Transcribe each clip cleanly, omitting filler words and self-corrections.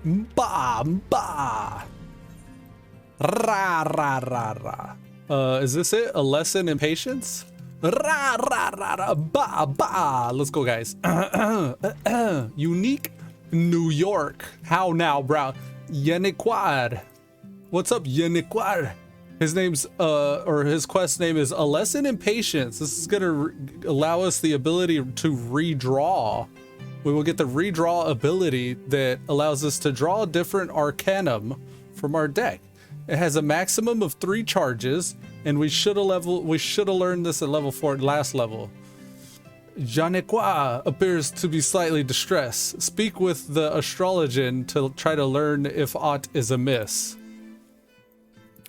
Ba, ba. Ra, ra, ra, ra. Is this it? A lesson in patience? Ra, ra, ra, ra, ba, ba. Let's go, guys. Unique New York. How now, bro? Yeniquad. What's up, Yeniquad? His name's, or his quest name is A Lesson in Patience. This is gonna allow us the ability to redraw. We will get the redraw ability that allows us to draw a different arcanum from our deck. It has a maximum of 3 charges, and we should have learned this at level 4 last level. Janequa appears to be slightly distressed. Speak with the astrologian to try to learn if aught is amiss.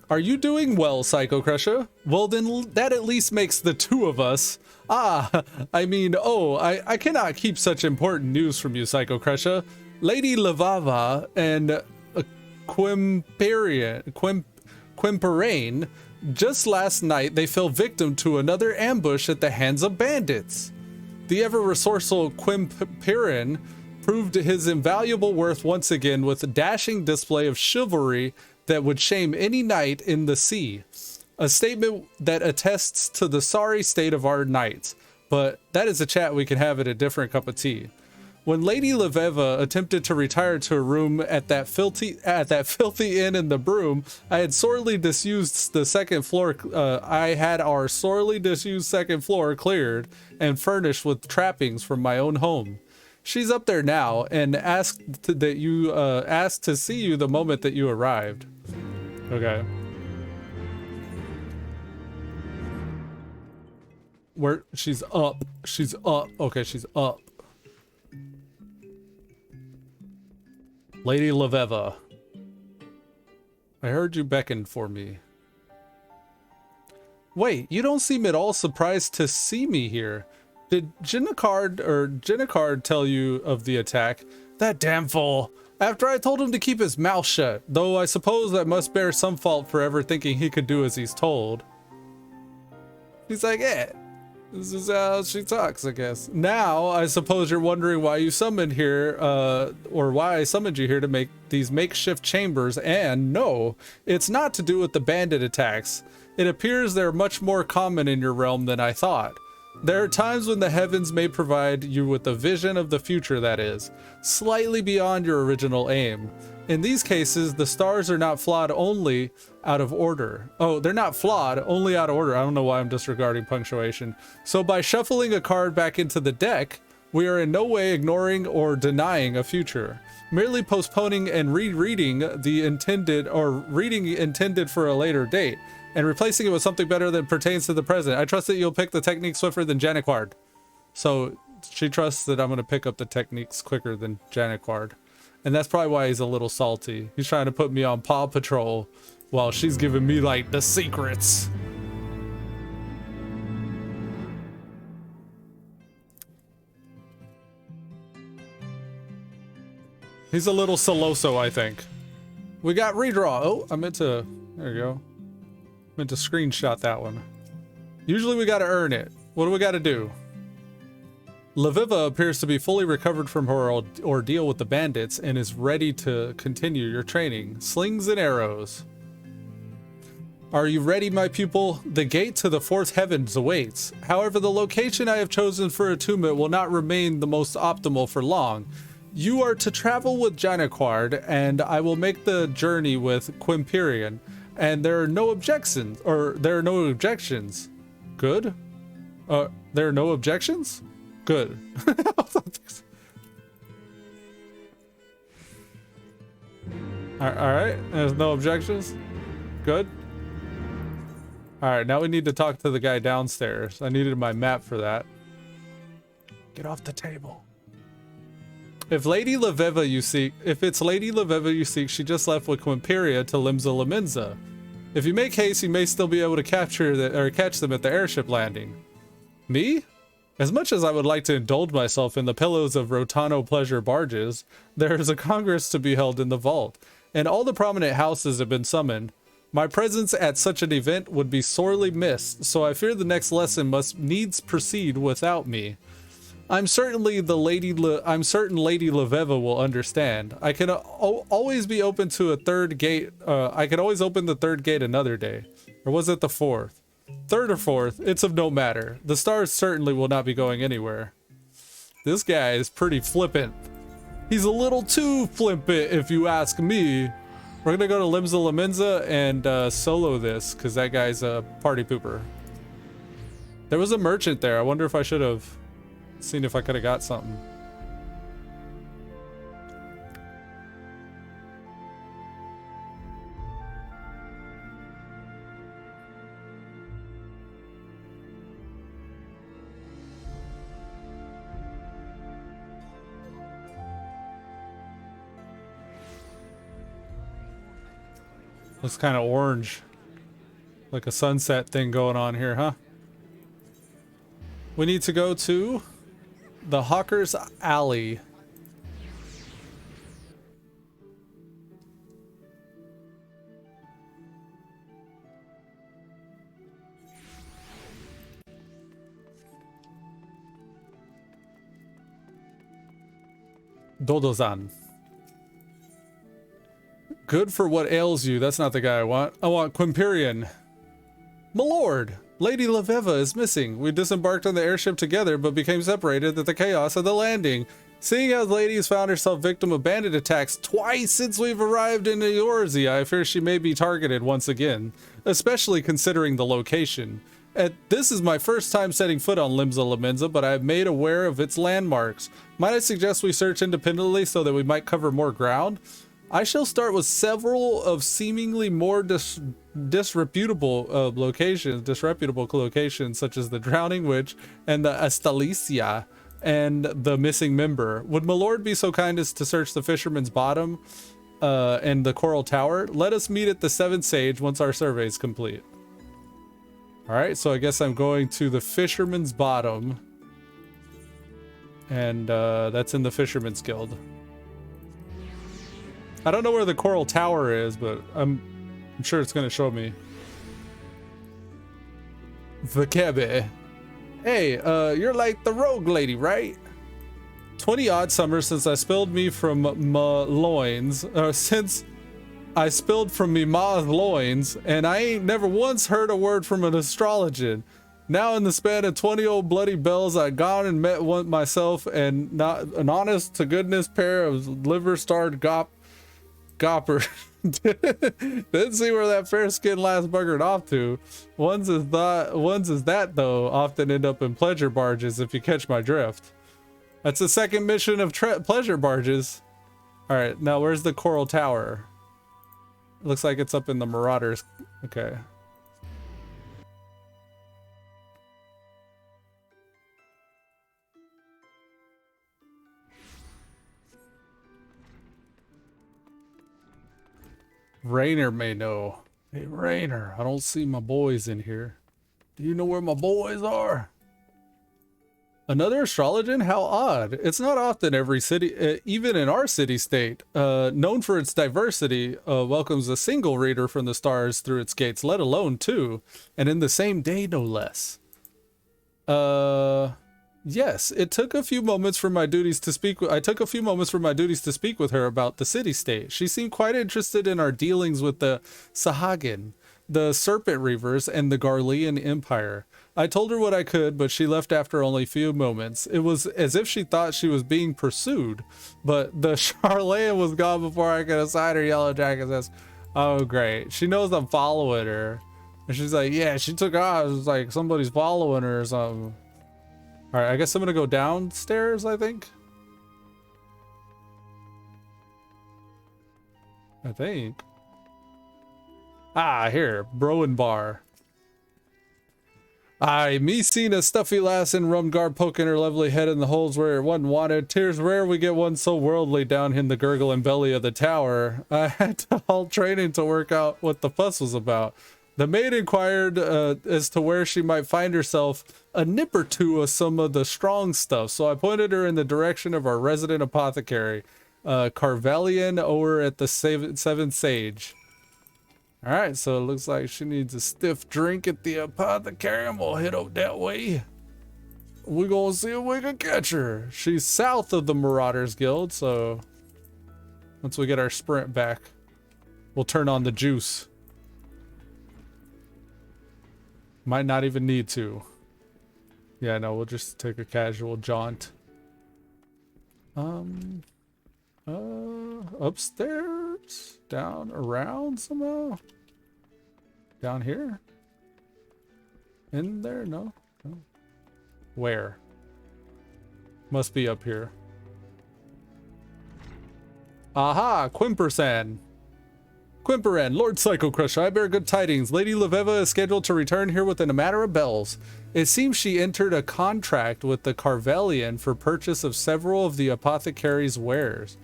Are you doing well, Psycho Crusher? Well, then that at least makes the 2 of us. I cannot keep such important news from you, Psycho Crusher. Lady Lavava and Quimperane, just last night they fell victim to another ambush at the hands of bandits. The ever-resourceful Quimperane proved his invaluable worth once again with a dashing display of chivalry that would shame any knight in the sea. A statement that attests to the sorry state of our knights, but that is a chat we can have at a different cup of tea. When Lady Leveva attempted to retire to a room at that filthy inn in the Broom, I had sorely disused the second floor. I had our sorely disused second floor cleared and furnished with trappings from my own home. She's up there now and asked to see you the moment that you arrived. Okay. Where she's up. She's up. Okay, she's up. Lady Leveva, I heard you beckoned for me. Wait, you don't seem at all surprised to see me here. Did Ginnicard tell you of the attack? That damn fool. After I told him to keep his mouth shut, though I suppose I must bear some fault for ever thinking he could do as he's told. He's like, this is how she talks, I guess. Now, I suppose you're wondering why you summoned here, or why I summoned you here to make these makeshift chambers, and no, it's not to do with the bandit attacks. It appears they're much more common in your realm than I thought. There are times when the heavens may provide you with a vision of the future that is, slightly beyond your original aim. In these cases, the stars are not flawed only out of order. Oh, they're not flawed, only out of order. I don't know why I'm disregarding punctuation. So by shuffling a card back into the deck, we are in no way ignoring or denying a future, merely postponing and rereading the intended or reading intended for a later date and replacing it with something better that pertains to the present. I trust that you'll pick the technique swifter than Janequard. So she trusts that I'm going to pick up the techniques quicker than Janequard. And that's probably why he's a little salty. He's trying to put me on Paw Patrol while she's giving me, like, the secrets. He's a little Soloso, I think. We got redraw. Oh, I meant to... There you go. Meant to screenshot that one. Usually we gotta earn it. What do we gotta do? Leviva appears to be fully recovered from her ordeal with the bandits and is ready to continue your training. Slings and arrows. Are you ready, my pupil? The gate to the fourth heavens awaits. However, the location I have chosen for attunement will not remain the most optimal for long. You are to travel with Janequard, and I will make the journey with Quimperane. And there are no objections, Good. There are no objections? Good. All right, there's no objections. Good. All right, now we need to talk to the guy downstairs. I needed my map for that. Get off the table. If it's Lady Leveva you seek, she just left with Quimperia to Limsa Laminza. If you make haste, you may still be able to catch them at the airship landing. Me? As much as I would like to indulge myself in the pillows of Rotano pleasure barges, there is a congress to be held in the vault, and all the prominent houses have been summoned. My presence at such an event would be sorely missed, so I fear the next lesson must needs proceed without me. I'm certain Lady Leveva will understand. I can always be open to a third gate. I can always open the third gate another day. Or was it the fourth? Third or fourth, it's of no matter. The stars certainly will not be going anywhere. This guy is pretty flippant. He's a little too flippant, if you ask me. We're gonna go to Limsa Laminza and solo this, because that guy's a party pooper. There was a merchant there. I wonder if I should have seen if I could have got something. Looks kind of orange. Like a sunset thing going on here, huh? We need to go to the Hawker's Alley. Dodozan. Good for what ails you. That's not the guy I want. I want Quimperian. My lord, Lady Leveva is missing. We disembarked on the airship together, but became separated at the chaos of the landing. Seeing as Lady has found herself victim of bandit attacks twice since we've arrived in Eorzea, I fear she may be targeted once again, especially considering the location. This is my first time setting foot on Limsa Laminza, but I have made aware of its landmarks. Might I suggest we search independently so that we might cover more ground? I shall start with several of seemingly more disreputable locations, such as the Drowning Witch and the Astalicia and the Missing Member. Would my lord be so kind as to search the Fisherman's Bottom and the Coral Tower? Let us meet at the Seventh Sage once our survey is complete. All right, so I guess I'm going to the Fisherman's Bottom, and that's in the Fisherman's Guild. I don't know where the Coral Tower is, but I'm sure it's gonna show me. Vakebe. Hey, you're like the rogue lady, right? 20 odd summers since I spilled me from my loins, since I spilled from me ma's loins, and I ain't never once heard a word from an astrologian. Now in the span of 20 old bloody bells, I gone and met one myself, and not an honest to goodness pair of liver-starred Gopper. Didn't see where that fair skin last buggered off to. Ones as that though often end up in pleasure barges, if you catch my drift. That's the second mission of pleasure barges. All right, now where's the Coral Tower? It looks like it's up in the Marauders. Okay. Rainer may know. Hey, Rainer, I don't see my boys in here. Do you know where my boys are? Another astrologian? How odd. It's not often every city, even in our city-state, known for its diversity, welcomes a single reader from the stars through its gates, let alone two, and in the same day, no less. Yes, it took a few moments for my duties to speak. I took a few moments for my duties to speak with her about the city-state. She seemed quite interested in our dealings with the Sahagin, the Serpent Reavers, and the Garlean Empire. I told her what I could, but she left after only a few moments. It was as if she thought she was being pursued, but the Charlatan was gone before I could assign her Yellow Jacket's. Oh, great. She knows I'm following her. And she's like, yeah, she took off. It was like somebody's following her or something. All right, I guess I'm gonna go downstairs, I think. Ah, here, Browen Bar. Aye, me seen a stuffy lass in Rumgar poking her lovely head in the holes where it wasn't wanted. 'Tis rare we get one so worldly down in the gurgling belly of the tower. I had to halt training to work out what the fuss was about. The maid inquired as to where she might find herself a nip or two of some of the strong stuff, so I pointed her in the direction of our resident apothecary, Carvelian, over at the Seventh Sage. All right, so it looks like she needs a stiff drink at the apothecary, and we'll head up that way. we gonna see if we can catch her. She's south of the Marauders Guild, so once we get our sprint back, we'll turn on the juice. Might not even need to. Yeah, no, we'll just take a casual jaunt. Upstairs? Down, around somehow? Down here? In there? No? No. Where? Must be up here. Aha! Quimpersan! Quimperan, Lord Psycho Crusher, I bear good tidings. Lady Leveva is scheduled to return here within a matter of bells. It seems she entered a contract with the Carvelian for purchase of several of the apothecary's wares.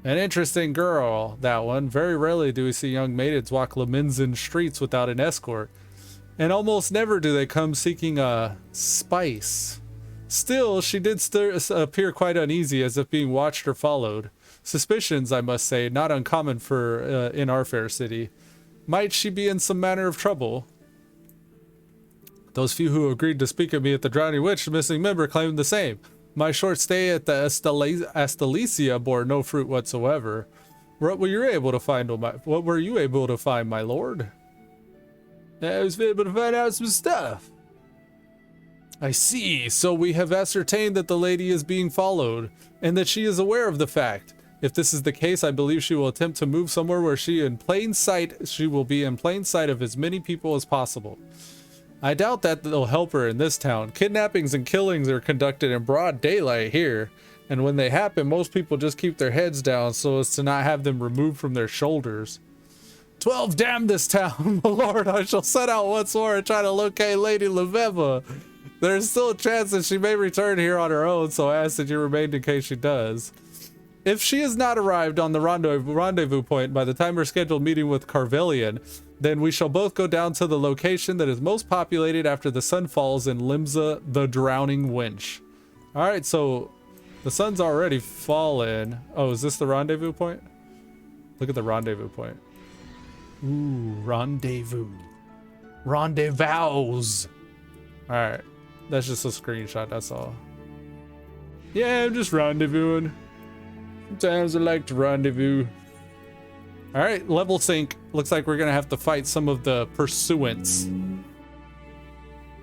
An interesting girl, that one. Very rarely do we see young maidens walk Leminzen streets without an escort. And almost never do they come seeking a spice. Still, she did appear quite uneasy, as if being watched or followed. Suspicions, I must say, not uncommon for in our fair city. Might she be in some manner of trouble? Those few who agreed to speak of me at the Drowning Witch, the missing member, claimed the same. My short stay at the Astalesia bore no fruit whatsoever. What were you able to find, my lord? I was able to find out some stuff. I see. So we have ascertained that the lady is being followed, and that she is aware of the fact. If this is the case, I believe she will attempt to move somewhere where she will be in plain sight of as many people as possible. I doubt that they'll help her in this town. Kidnappings and killings are conducted in broad daylight here, and when they happen, most people just keep their heads down so as to not have them removed from their shoulders. 12 damn this town, my lord, I shall set out once more and try to locate Lady Leveva. There is still a chance that she may return here on her own, so I ask that you remain in case she does. If she has not arrived on the rendezvous point by the time her scheduled meeting with Carvelian, then we shall both go down to the location that is most populated after the sun falls in Limsa the Drowning Wench. Alright, so the sun's already fallen. Oh, is this the rendezvous point? Look at the rendezvous point. Ooh, rendezvous. Rendezvous. Alright, that's just a screenshot, that's all. Yeah, I'm just rendezvousing. Sometimes I like to rendezvous. All right, level sync. Looks like we're gonna have to fight some of the pursuants.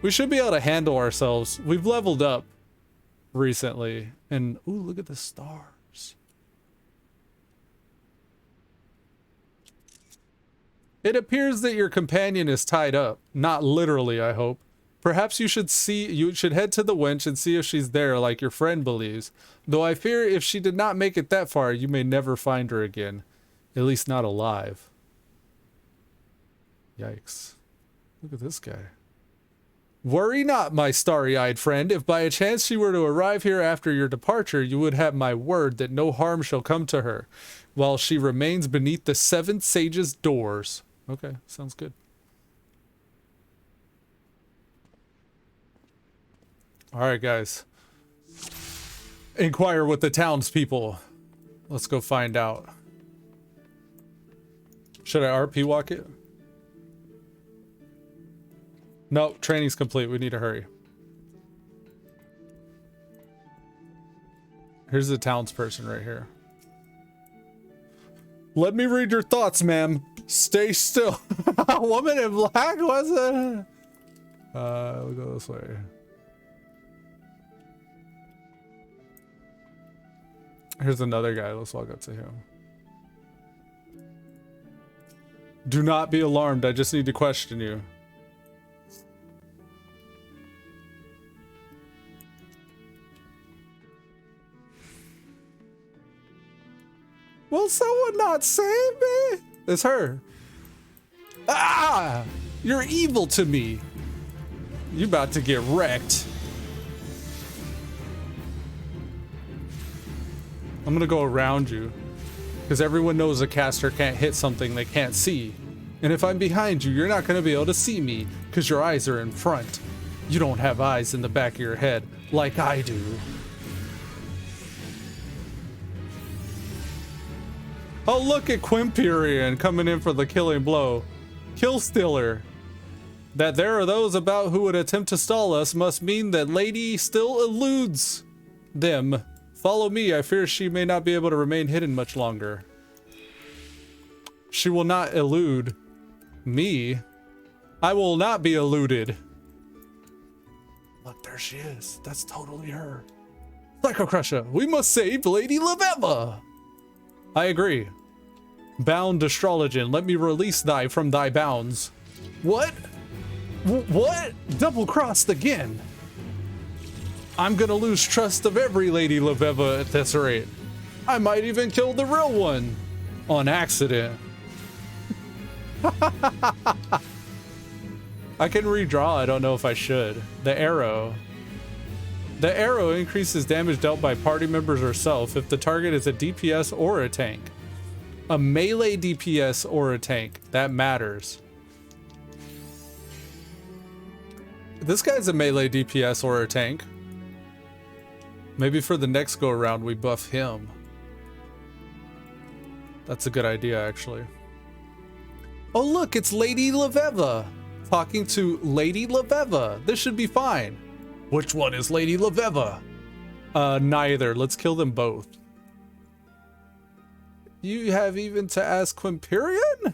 We should be able to handle ourselves. We've leveled up recently, and ooh, look at the stars. It appears that your companion is tied up. Not literally, I hope. Perhaps you should head to the wench and see if she's there like your friend believes. Though I fear if she did not make it that far, you may never find her again. At least not alive. Yikes. Look at this guy. Worry not, my starry-eyed friend. If by a chance she were to arrive here after your departure, you would have my word that no harm shall come to her, while she remains beneath the 7 sages' doors. Okay, sounds good. Alright, guys. Inquire with the townspeople. Let's go find out. Should I RP walk it? No, training's complete. We need to hurry. Here's the townsperson right here. Let me read your thoughts, ma'am. Stay still. A woman in black, was it? We'll go this way. Here's another guy. Let's walk up to him. Do not be alarmed. I just need to question you. Will someone not save me? It's her. Ah! You're evil to me. You about to get wrecked. I'm gonna go around you, because everyone knows a caster can't hit something they can't see. And if I'm behind you, you're not gonna be able to see me, because your eyes are in front. You don't have eyes in the back of your head, like I do. Oh, look at Quimperian coming in for the killing blow. Kill Stiller. That there are those about who would attempt to stall us must mean that Lady still eludes them. Follow me. I fear she may not be able to remain hidden much longer. She will not elude me. I will not be eluded. Look, there she is. That's totally her. Psycho Crusher, we must save Lady Laveva. I agree. Bound astrologian, let me release thy from thy bounds. What? What? Double-crossed again. I'm gonna lose trust of every Lady Laveva at this rate. I might even kill the real one. On accident. I can redraw, I don't know if I should. The arrow. The arrow increases damage dealt by party members or self if the target is a DPS or a tank. A melee DPS or a tank. That matters. This guy's a melee DPS or a tank. Maybe for the next go around we buff him. That's a good idea, actually. Oh look, it's Lady Laveva. Talking to Lady Laveva. This should be fine. Which one is Lady Laveva? Neither. Let's kill them both. You have even to ask Quimperian?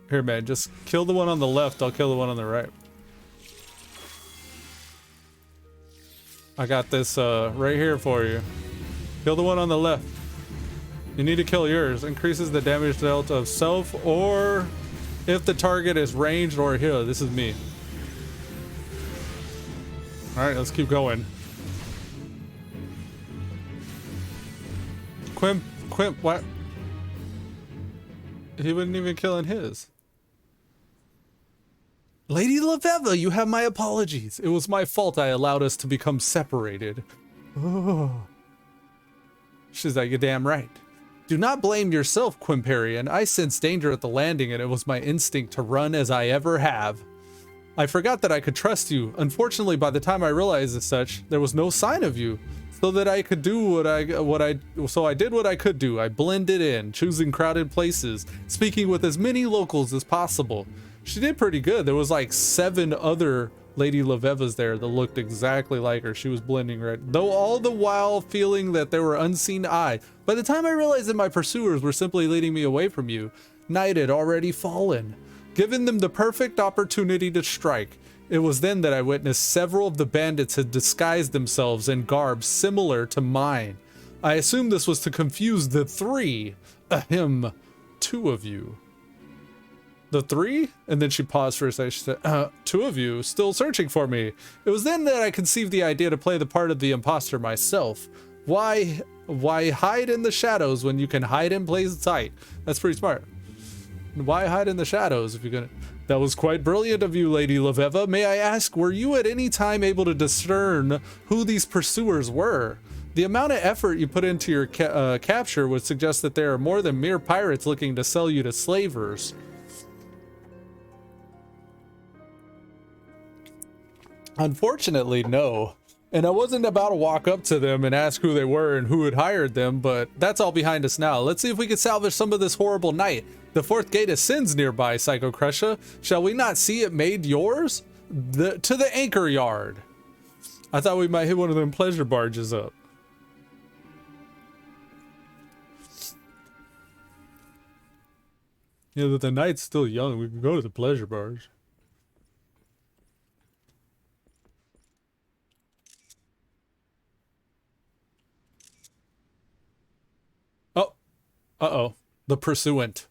Here, man, just kill the one on the left. I'll kill the one on the right. I got this right here for you. Kill the one on the left. You need to kill yours. Increases the damage dealt of self or if the target is ranged or healed. This is me. Alright, let's keep going. Quimp, what? He wasn't even killing his. Lady Laveva, you have my apologies. It was my fault I allowed us to become separated. Oh. She's like, you're damn right. Do not blame yourself, Quimperian. I sensed danger at the landing and it was my instinct to run as I ever have. I forgot that I could trust you. Unfortunately, by the time I realized as such, there was no sign of you. So that I could do so I did what I could do. I blended in, choosing crowded places, speaking with as many locals as possible. She did pretty good. There was like 7 other Lady Lavevas there that looked exactly like her. She was blending right, though all the while feeling that there were unseen eyes. By the time I realized that my pursuers were simply leading me away from you, night had already fallen, giving them the perfect opportunity to strike. It was then that I witnessed several of the bandits had disguised themselves in garbs similar to mine. I assumed this was to confuse the 3, two of you. The 3? And then she paused for a second. She said, 2 of you still searching for me. It was then that I conceived the idea to play the part of the imposter myself. Why hide in the shadows when you can hide in plain sight? That's pretty smart. Why hide in the shadows if you're gonna... That was quite brilliant of you, Lady Laveva. May I ask, were you at any time able to discern who these pursuers were? The amount of effort you put into your capture would suggest that they are more than mere pirates looking to sell you to slavers. Unfortunately, no. And I wasn't about to walk up to them and ask who they were and who had hired them, but that's all behind us now. Let's see if we can salvage some of this horrible night. The 4th gate of sins nearby, Psycho Crusher. Shall we not see it made yours? To the anchor yard. I thought we might hit one of them pleasure barges up. Yeah, but the night's still young. We can go to the pleasure barge. Oh. Uh-oh. The pursuant.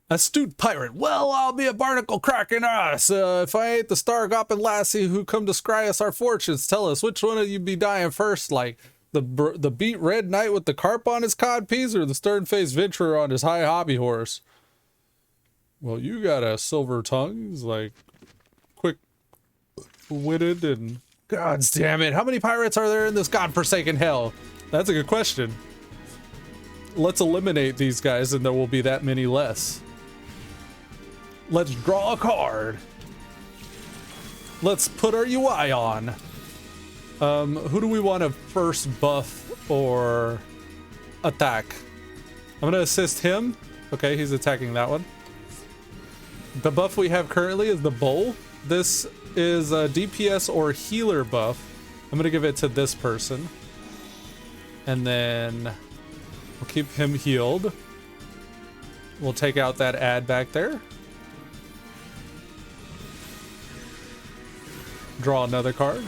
Astute pirate. Well, I'll be a barnacle cracking us. If I ain't the star-gopping lassie who come to scry us our fortunes, tell us which one of you be dying first, like the beat red knight with the carp on his codpiece or the stern-faced venturer on his high hobby horse? Well, you got a silver tongue. He's like quick-witted and... God damn it. How many pirates are there in this godforsaken hell? That's a good question. Let's eliminate these guys and there will be that many less. Let's draw a card. Let's put our UI on. Who do we want to first buff or attack? I'm going to assist him. Okay, he's attacking that one. The buff we have currently is the bowl. This is a DPS or healer buff. I'm gonna give it to this person. And then we'll keep him healed. We'll take out that ad back there. Draw another card.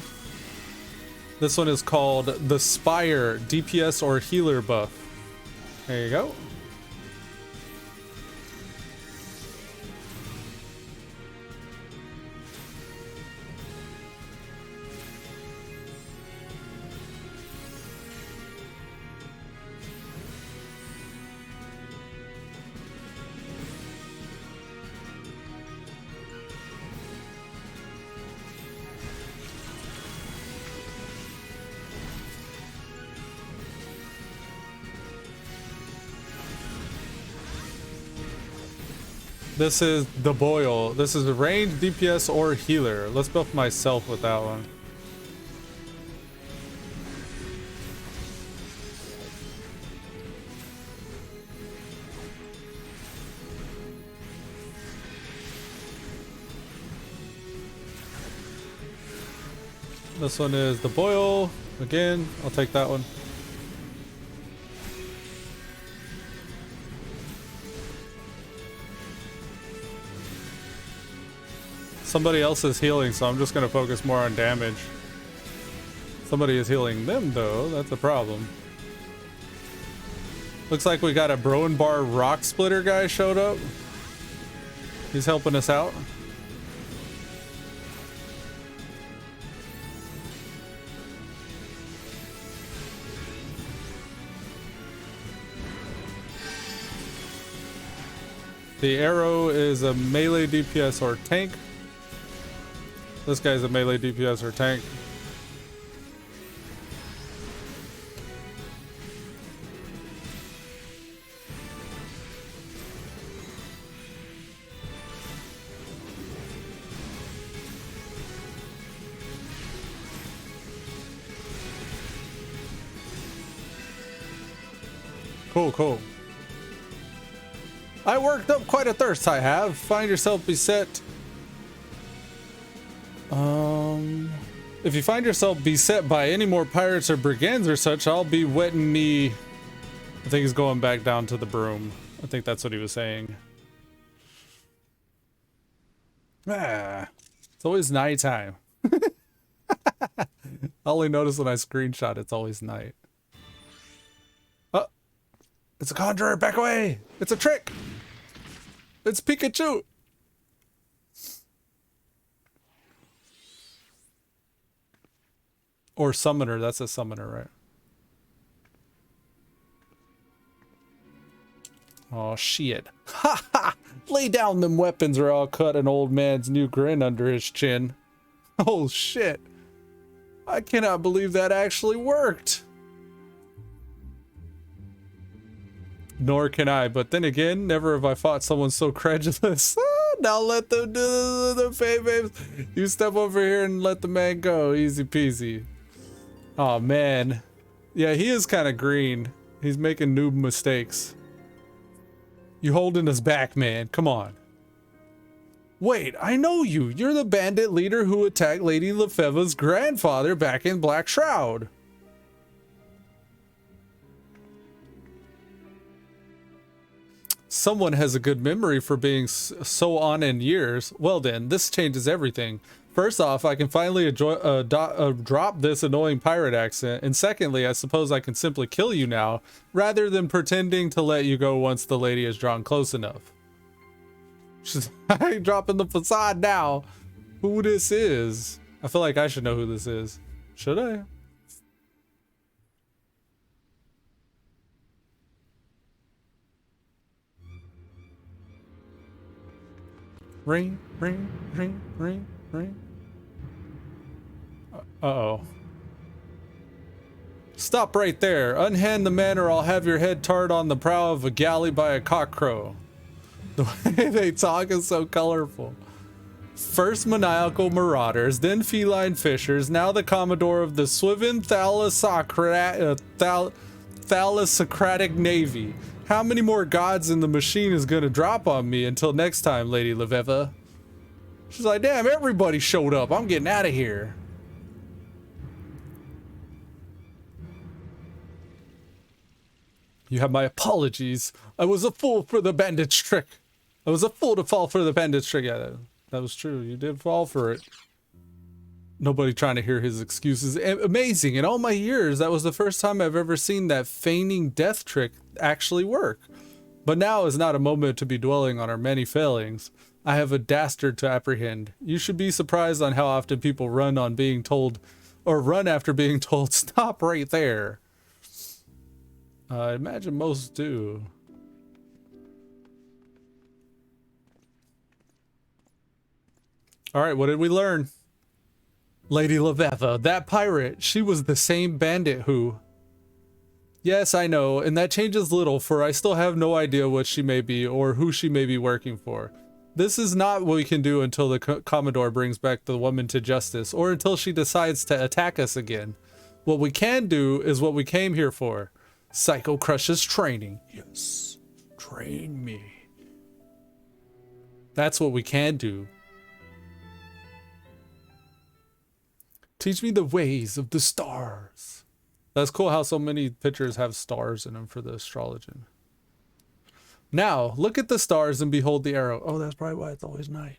This one is called the Spire DPS or healer buff. There you go. This is the Boil. This is a ranged DPS or healer. Let's buff myself with that one. This one is the Boil. Again, I'll take that one. Somebody else is healing, so I'm just going to focus more on damage. Somebody is healing them, though. That's a problem. Looks like we got a Broen Bar Rock Splitter guy showed up. He's helping us out. The Arrow is a melee DPS or tank. This guy's a melee DPS or tank. Cool, cool. I worked up quite a thirst, I have. Find yourself beset. If you find yourself beset by any more pirates or brigands or such, I'll be wetting me. I think he's going back down to the broom. I think that's what he was saying. Ah, it's always nighttime. I only notice when I screenshot it's always night. Oh, it's a conjurer, back away! It's a trick! It's Pikachu! Or summoner, that's a summoner, right? Oh shit. Ha ha! Lay down them weapons or I'll cut an old man's new grin under his chin. Oh shit. I cannot believe that actually worked. Nor can I, but then again, never have I fought someone so credulous. Now let them do the fame babes. You step over here and let the man go. Easy peasy. Oh man. Yeah, he is kind of green. He's making noob mistakes. You holding us back, man. Come on. Wait, I know you. You're the bandit leader who attacked Lady Lefeva's grandfather back in Black Shroud. Someone has a good memory for being so on in years. Well then, this changes everything. First off, I can finally drop this annoying pirate accent, and secondly, I suppose I can simply kill you now, rather than pretending to let you go once the lady is drawn close enough. I ain't dropping the facade now. Who this is? I feel like I should know who this is. Should I? Ring, ring, ring, ring, ring. Uh-oh. Stop right there. Unhand the man or I'll have your head tarred on the prow of a galley by a cockcrow. The way they talk is so colorful. First maniacal marauders, then feline fishers, now the commodore of the Swivin Thalassocratic Navy. How many more gods in the machine is gonna drop on me until next time, Lady Lefeva? She's like, damn, everybody showed up. I'm getting out of here. You have my apologies. I was a fool for the bandage trick. I was a fool to fall for the bandage trick. Yeah, that was true. You did fall for it. Nobody trying to hear his excuses. Amazing. In all my years, that was the first time I've ever seen that feigning death trick actually work. But now is not a moment to be dwelling on our many failings. I have a dastard to apprehend. You should be surprised on how often people run on being told, or run after being told, stop right there. I imagine most do. All right, what did we learn? Lady Leveva, that pirate, she was the same bandit who... Yes, I know, and that changes little, for I still have no idea what she may be or who she may be working for. This is not what we can do until the Commodore brings back the woman to justice, or until she decides to attack us again. What we can do is what we came here for. Psycho Crush's training. Yes, train me. That's what we can do. Teach me the ways of the stars. That's cool how so many pictures have stars in them for the astrology. Now, look at the stars and behold the arrow. Oh, that's probably why it's always night.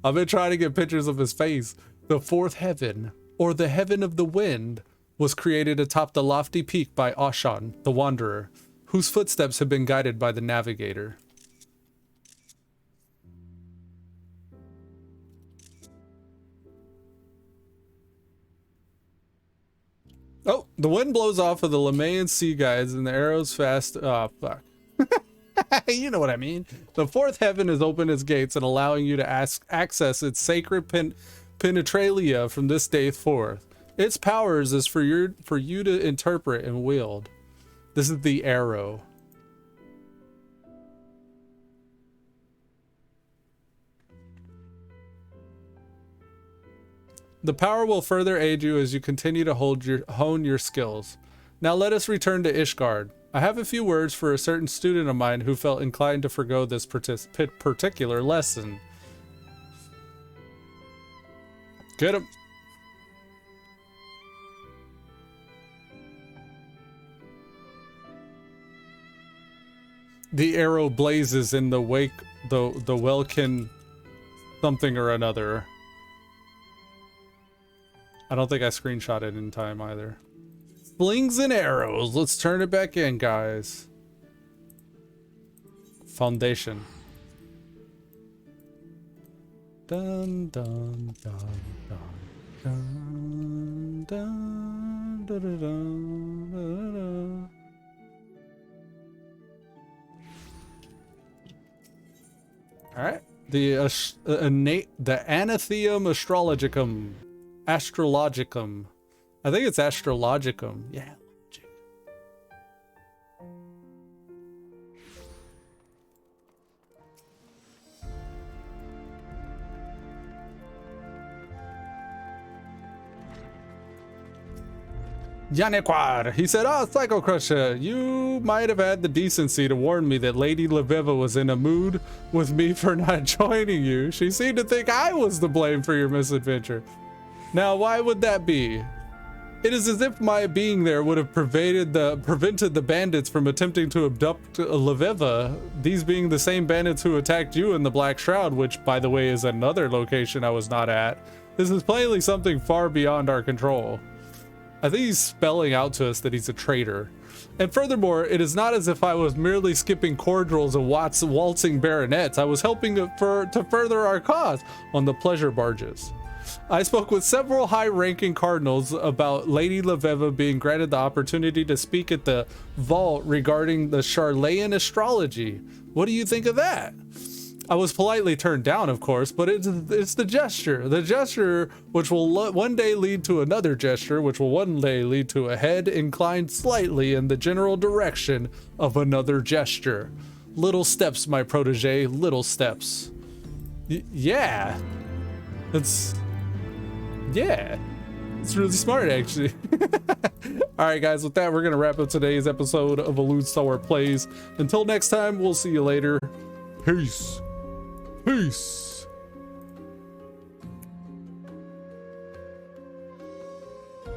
I've been trying to get pictures of his face. The fourth heaven, or the heaven of the wind, was created atop the lofty peak by Oshan, the wanderer, whose footsteps have been guided by the navigator. Oh, the wind blows off of the Lemayan sea guides and the arrows fast. Oh, fuck. You know what I mean. The fourth heaven has opened its gates and allowing you to access its sacred penetralia from this day forth. Its powers is for you to interpret and wield. This is the arrow. The power will further aid you as you continue to hone your skills. Now let us return to Ishgard. I have a few words for a certain student of mine who felt inclined to forgo this particular lesson. Get him. The arrow blazes in the wake, the welkin something or another. I don't think I screenshot it in time either. Slings and arrows. Let's turn it back in, guys. Foundation. Dun dun dun dun dun dun dun dun dun. All right. The Anatheum Astrologicum. Astrologicum. I think it's Astrologicum. Yeah. Yanequar. He said, "Oh, Psycho Crusher, you might have had the decency to warn me that Lady Leveva was in a mood with me for not joining you. She seemed to think I was to blame for your misadventure. Now, why would that be? It is as if my being there would have prevented the bandits from attempting to abduct Leveva, these being the same bandits who attacked you in the Black Shroud, which, by the way, is another location I was not at. This is plainly something far beyond our control." I think he's spelling out to us that he's a traitor. And furthermore, it is not as if I was merely skipping cordials and waltzing baronets. I was helping to further our cause on the pleasure barges. I spoke with several high-ranking cardinals about Lady Leveva being granted the opportunity to speak at the vault regarding the Charlayan astrology. What do you think of that? I was politely turned down, of course, but it's the gesture which will one day lead to another gesture, which will one day lead to a head inclined slightly in the general direction of another gesture. Little steps, my protege, little steps. Yeah. It's really smart, actually. All right, guys, with that, we're going to wrap up today's episode of Elude Stalwart Plays. Until next time, we'll see you later. Peace. Peace.